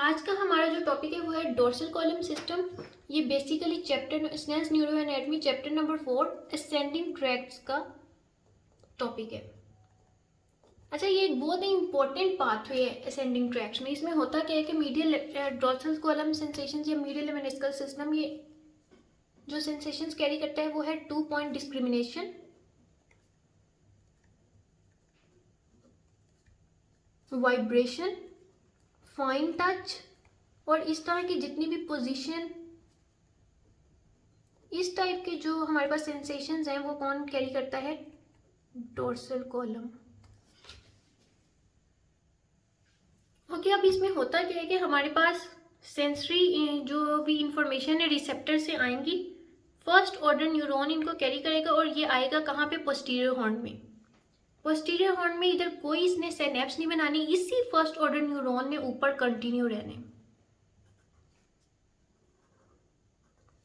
आज का हमारा जो टॉपिक है वो है डोर्सल कॉलम सिस्टम। ये basically chapter Snell's neuro anatomy chapter number 4 ascending tracts का टॉपिक है। अच्छा, ये एक बहुत ही इंपॉर्टेंट पाथवे है असेंडिंग ट्रैक्ट्स में। इसमें होता क्या है कि मीडियल डोर्सल कॉलम सेंसेशंस या मीडियल मेनिस्कल सिस्टम ये जो सेंसेशंस कैरी करता है वो है 2 point discrimination, vibration, fine touch और इस तरह की जितनी भी पोजीशन, इस टाइप के जो हमारे पास सेंसेशंस हैं वो कौन कैरी करता है? Dorsal column. ओके, अब इसमें होता क्या है कि हमारे पास सेंसरी जो भी इंफॉर्मेशन है रिसेप्टर से आएंगी, फर्स्ट ऑर्डर न्यूरॉन इनको कैरी करेगा और ये आएगा कहाँ पे? पोस्टीरियर हॉर्न में। पोस्टीरियर हॉर्न में इधर कोई इसने सिनेप्स नहीं बनानी, इसी फर्स्ट ऑर्डर न्यूरॉन ने ऊपर कंटिन्यू रहने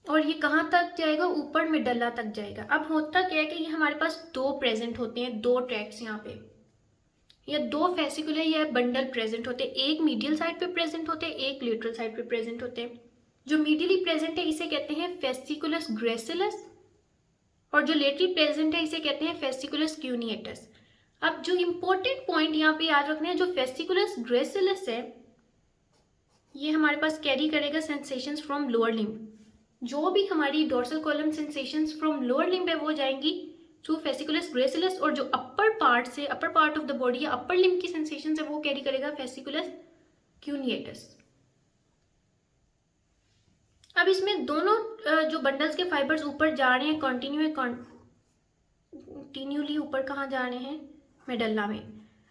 और ये कहाँ तक जाएगा? ऊपर मेडल्ला तक जाएगा। अब होता क्या है कि ये हमारे पास दो प्रेजेंट होते हैं, दो ट्रैक्ट्स यहाँ पे, या दो फेसिकुलर या बंडल प्रेजेंट होते हैं। एक मीडियल साइड पे प्रेजेंट होते हैं, एक लेटरल साइड पे प्रेजेंट होते हैं। जो मीडियली प्रेजेंट है इसे कहते हैं फेसिकुलस ग्रेसिलस और जो लेटरल प्रेजेंट है इसे कहते हैं फेसिकुलस क्यूनिएटस। अब जो इंपॉर्टेंट पॉइंट यहाँ पे याद रखना है, जो फेसिकुलस ग्रेसिलस है ये हमारे पास कैरी करेगा सेंसेशंस फ्रॉम लोअर लिम्ब। जो भी हमारी dorsal column sensations from lower limb है वो जाएंगी टू फेसिकुलस ग्रेसिलस और जो अपर पार्ट से upper part of the body या अपर लिम्ब की सेंसेशंस है वो कैरी करेगा फेसिकुलस क्यूनिएटस। अब इसमें दोनों जो बंडल्स के फाइबर्स ऊपर जा रहे हैं कंटिन्यूली ऊपर कहाँ जा रहे हैं? मेडल्ला में।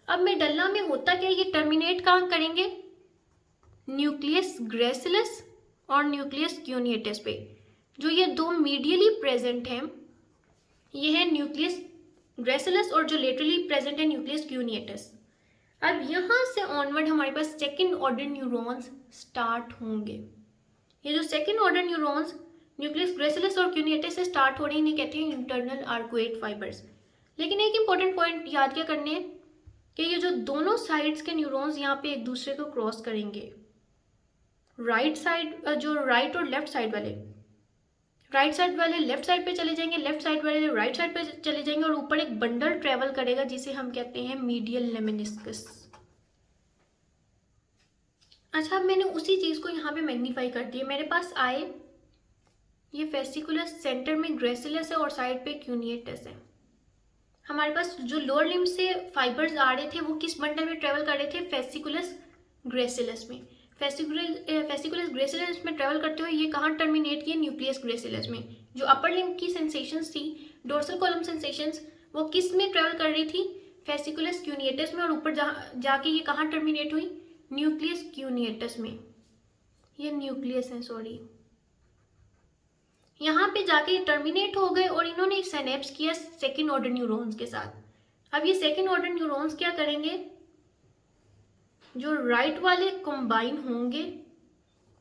अब मेडल्ला में होता क्या है, ये टर्मिनेट कहाँ करेंगे? न्यूक्लियस ग्रेसिलस और न्यूक्लियस क्यूनिएटस पे। जो ये दो मीडियली प्रेजेंट हैं ये है न्यूक्लियस ग्रेसिलस और जो लेटरली प्रेजेंट है न्यूक्लियस क्यूनिएटस। अब यहाँ से ऑनवर्ड हमारे पास सेकेंड ऑर्डर न्यूरॉन्स स्टार्ट होंगे। ये जो सेकेंड ऑर्डर न्यूरॉन्स न्यूक्लियस ग्रेसिलस और क्यूनिएटस से स्टार्ट हो रहे हैं इन्हें कहते हैं इंटरनल आर्कुएट फाइबर्स। लेकिन एक इंपॉर्टेंट पॉइंट याद क्या करने हैं कि ये जो दोनों साइड्स के न्यूरॉन्स यहाँ पे एक दूसरे को क्रॉस करेंगे। राइट साइड जो राइट और लेफ्ट साइड वाले, राइट साइड वाले लेफ्ट साइड पे चले जाएंगे, लेफ्ट साइड वाले राइट साइड पे चले जाएंगे और ऊपर एक बंडल ट्रेवल करेगा जिसे हम कहते हैं मीडियल लेमेनिस्कस। अच्छा, अब मैंने उसी चीज को यहाँ पे मैग्नीफाई कर दिया। मेरे पास आए ये फेसिकुलस सेंटर में ग्रेसिलस है और साइड पे क्यूनिएटस है। हमारे पास जो लोअर लिम्ब से फाइबर्स आ रहे थे वो किस बंडल में ट्रेवल कर रहे थे? फेसिकुलस ग्रेसिलस में। फेसिकुलस ग्रेसिलस में ट्रेवल करते हुए ये कहाँ टर्मिनेट किए? न्यूक्लियस ग्रेसिलस में। जो अपर लिम्ब की सेंसेशंस थी, डोर्सल कॉलम सेंसेशंस, वो किस में ट्रेवल कर रही थी? फेसिकुलस क्यूनिएटस में। और ऊपर जाके ये कहाँ टर्मिनेट हुई? न्यूक्लियस क्यूनिएटस में। ये न्यूक्लियस है, सॉरी, यहाँ पे जाके टर्मिनेट हो गए और इन्होंने एक सिनेप्स किया सेकेंड ऑर्डर न्यूरॉन्स के साथ। अब ये सेकेंड ऑर्डर न्यूरॉन्स क्या करेंगे? जो राइट वाले कंबाइन होंगे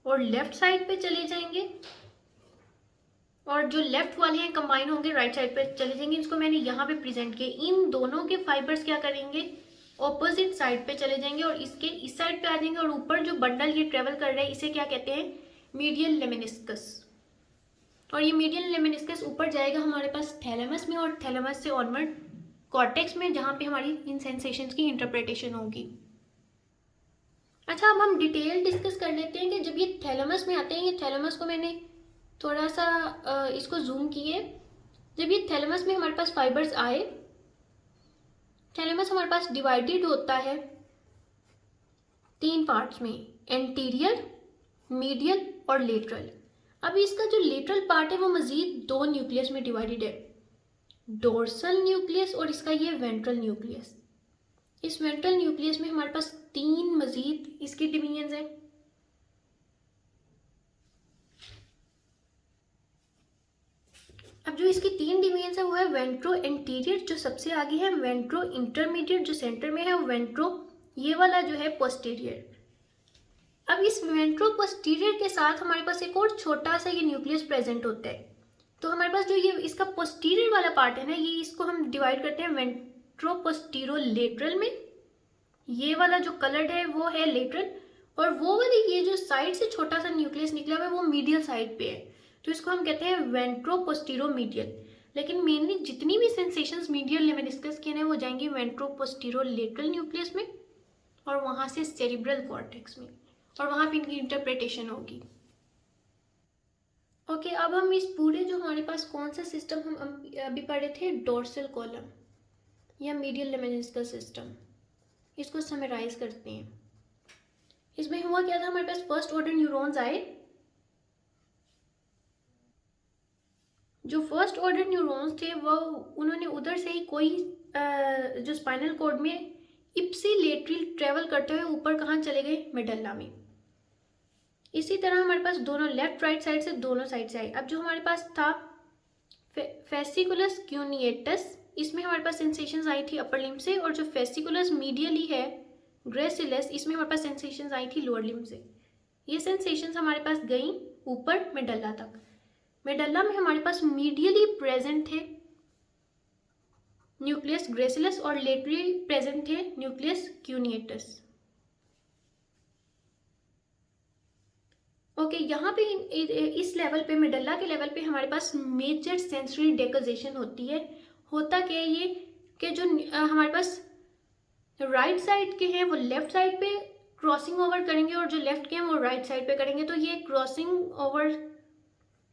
और लेफ्ट साइड पे चले जाएंगे और जो लेफ्ट वाले हैं कंबाइन होंगे राइट साइड पे चले जाएंगे। इसको मैंने यहाँ पे प्रेजेंट किया। इन दोनों के फाइबर्स क्या करेंगे? ऑपोजिट साइड पे चले जाएंगे और इसके इस साइड पे आ जाएंगे और ऊपर जो बंडल ये ट्रेवल कर रहे हैं इसे क्या कहते हैं? Medial lemniscus. और ये मीडियल लेमेनिस्कस ऊपर जाएगा हमारे पास थैलेमस में और थैलेमस से ऑनवर्ड कॉर्टेक्स में, जहाँ पे हमारी इन सेंसेशंस की इंटरप्रिटेशन होगी। अच्छा, अब हम डिटेल डिस्कस कर लेते हैं कि जब ये थैलेमस में आते हैं, ये थैलेमस को मैंने थोड़ा सा इसको जूम किए। जब ये थैलेमस में हमारे पास फाइबर्स आए, थैलेमस हमारे पास डिवाइडेड होता है 3 पार्ट्स में, एंटीरियर, मीडियल और लेटरल। अब इसका जो लेटरल पार्ट है वो मजीद 2 न्यूक्लियस में डिवाइडेड है, डोर्सल न्यूक्लियस और इसका ये वेंट्रल न्यूक्लियस। इस वेंट्रल न्यूक्लियस में हमारे पास 3 मजीद इसकी डिवीजन्स हैं। अब जो इसकी 3 डिवीजन्स है वो है वेंट्रो एंटीरियर जो सबसे आगे है, वेंट्रो इंटरमीडिएट जो सेंटर में है, और वेंट्रो ये वाला जो है पोस्टीरियर। अब इस वेंट्रो पोस्टीरियर के साथ हमारे पास एक और छोटा सा ये न्यूक्लियस प्रेजेंट होता है। तो हमारे पास जो ये इसका पोस्टीरियर वाला पार्ट है ना, ये इसको हम डिवाइड करते हैं वेंट्रो पोस्टीरो लेटरल में। ये वाला जो कलर्ड है वो है लेटरल और वो वाली ये जो साइड से छोटा सा न्यूक्लियस निकला हुआ है वो मीडियल साइड पे है, तो इसको हम कहते हैं वेंट्रोपोस्टीरोमीडियल। लेकिन मेनली जितनी भी सेंसेशंस मीडियल में डिस्कस किए हैं वो जाएंगी वेंट्रोपोस्टीरोलेटरल न्यूक्लियस में और वहाँ से सेरिब्रल कॉर्टेक्स में, और वहाँ पे इनकी इंटरप्रिटेशन होगी। ओके, अब हम इस पूरे जो हमारे पास कौन सा सिस्टम हम अभी पढ़े थे, डोर्सल कॉलम या मीडियल लेमेनिस्कस सिस्टम, इसको समराइज करते हैं। इसमें हुआ क्या था, हमारे पास फर्स्ट ऑर्डर न्यूरॉन्स आए। जो फर्स्ट ऑर्डर न्यूरॉन्स थे वो उन्होंने उधर से ही कोई जो स्पाइनल कॉर्ड में इप्सिलेटरल ट्रेवल करते हुए ऊपर कहाँ चले गए, मेडल्ला में। इसी तरह हमारे पास दोनों लेफ्ट राइट साइड से दोनों साइड से आए। अब जो हमारे पास था फेसिकुलस क्यूनिएटस, इसमें हमारे पास सेंसेशंस आई थी अपर लिम्ब से, और जो फेसिकुलस मीडियली है ग्रेसिलस, इसमें हमारे पास सेंसेशंस आई थी लोअर लिम्ब से। ये सेंसेशंस हमारे पास गई ऊपर मेडल्ला तक। मेडल्ला में हमारे पास मीडियली प्रेजेंट थे न्यूक्लियस ग्रेसिलस और लेटरली प्रेजेंट थे न्यूक्लियस क्यूनिएटस। ओके, यहाँ पे इस लेवल पे मेडल्ला के लेवल पे हमारे पास मेजर सेंसरी डेकोजेशन होती है। होता क्या है ये कि जो हमारे पास राइट साइड के हैं वो लेफ्ट साइड पे क्रॉसिंग ओवर करेंगे और जो लेफ्ट के हैं वो राइट साइड पे करेंगे, तो ये क्रॉसिंग ओवर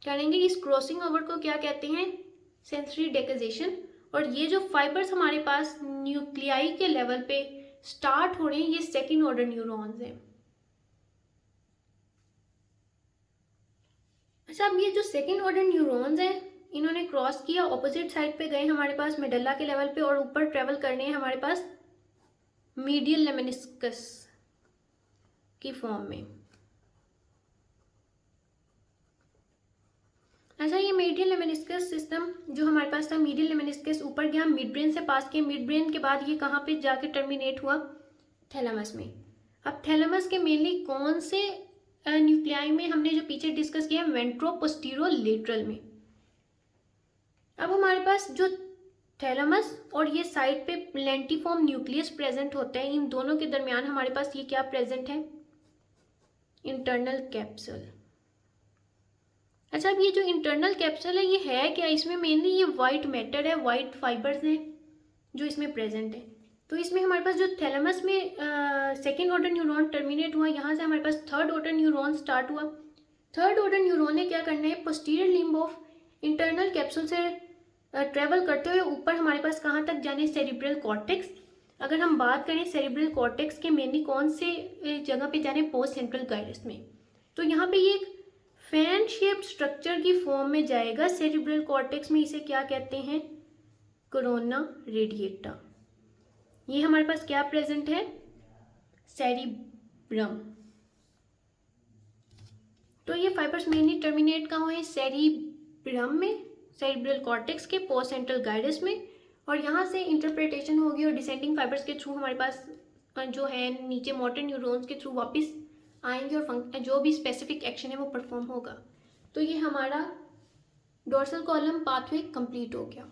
करेंगे। इस क्रॉसिंग ओवर को क्या कहते हैं, सेंसरी डेकोजेशन। और ये जो फाइबर्स हमारे पास न्यूक्लियाई के लेवल पे स्टार्ट हो रहे हैं, ये सेकेंड ऑर्डर न्यूरॉन्स हैं। अच्छा, अब ये जो सेकेंड ऑर्डर न्यूरॉन्स हैं इन्होंने क्रॉस किया, ऑपोजिट साइड पे गए हमारे पास मेडल्ला के लेवल पे, और ऊपर ट्रेवल करने हैं हमारे पास मीडियल लेमेनिस्कस की फॉर्म में। अच्छा, ये मीडियल लेमेनिस्कस सिस्टम जो हमारे पास था, मीडियल लेमेनिस्कस ऊपर गया, मिड ब्रेन से पास किया, मिड ब्रेन के बाद ये कहाँ पे जाके टर्मिनेट हुआ, थैलेमस में। अब थैलेमस के मेनली कौन से न्यूक्लियाई में हमने जो पीछे डिस्कस किया, वेंट्रोपोस्टीरोलेटरल में। अब हमारे पास जो थैलेमस और ये साइड पे लेंटिफॉर्म न्यूक्लियस प्रेजेंट होते हैं, इन दोनों के दरमियान हमारे पास ये क्या प्रेजेंट है, इंटरनल कैप्सूल। अच्छा, अब ये जो इंटरनल कैप्सूल है ये है क्या, इसमें मेनली ये वाइट मैटर है, वाइट फाइबर्स हैं जो इसमें प्रेजेंट है। तो इसमें हमारे पास जो थैलेमस में सेकेंड ऑर्डर न्यूरॉन टर्मिनेट हुआ, यहाँ से हमारे पास थर्ड ऑर्डर न्यूरॉन स्टार्ट हुआ। थर्ड ऑर्डर न्यूरॉन ने क्या करना है, posterior limb of internal capsule से ट्रेवल करते हुए ऊपर हमारे पास कहाँ तक जाने, सेरिब्रल कॉर्टेक्स। अगर हम बात करें सेरिब्रल कॉर्टेक्स के मेनली कौन से जगह पे जाने, पोस्ट सेंट्रल गाइरस में। तो यहाँ पे ये एक फैन शेप्ड स्ट्रक्चर की फॉर्म में जाएगा सेरिब्रल कॉर्टेक्स में। इसे क्या कहते हैं, कोरोना रेडिएटा। ये हमारे पास क्या प्रेजेंट है, सेरिब्रम। तो ये फाइबर्स मेनली टर्मिनेट कहाँ हुए, सेरिब्रम में, सेरिब्रल कॉर्टेक्स के पोस्ट सेंट्रल गाइरस में। और यहाँ से इंटरप्रिटेशन होगी और डिसेंडिंग फाइबर्स के थ्रू हमारे पास जो है नीचे मोटर न्यूरॉन्स के थ्रू वापस आएंगे और जो भी स्पेसिफिक एक्शन है वो परफॉर्म होगा। तो ये हमारा डोर्सल कॉलम पाथवे कंप्लीट हो गया।